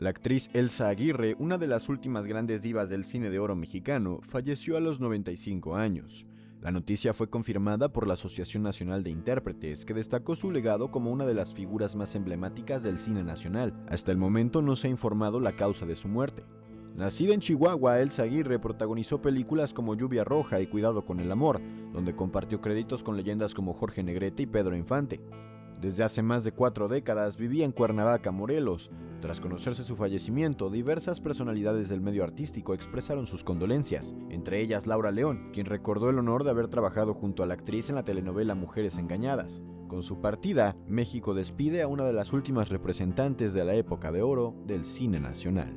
La actriz Elsa Aguirre, una de las últimas grandes divas del cine de oro mexicano, falleció a los 95 años. La noticia fue confirmada por la Asociación Nacional de Intérpretes, que destacó su legado como una de las figuras más emblemáticas del cine nacional. Hasta el momento no se ha informado la causa de su muerte. Nacida en Chihuahua, Elsa Aguirre protagonizó películas como Lluvia Roja y Cuidado con el Amor, donde compartió créditos con leyendas como Jorge Negrete y Pedro Infante. Desde hace más de 4 décadas vivía en Cuernavaca, Morelos. Tras conocerse su fallecimiento, diversas personalidades del medio artístico expresaron sus condolencias, entre ellas Laura León, quien recordó el honor de haber trabajado junto a la actriz en la telenovela Mujeres Engañadas. Con su partida, México despide a una de las últimas representantes de la época de oro del cine nacional.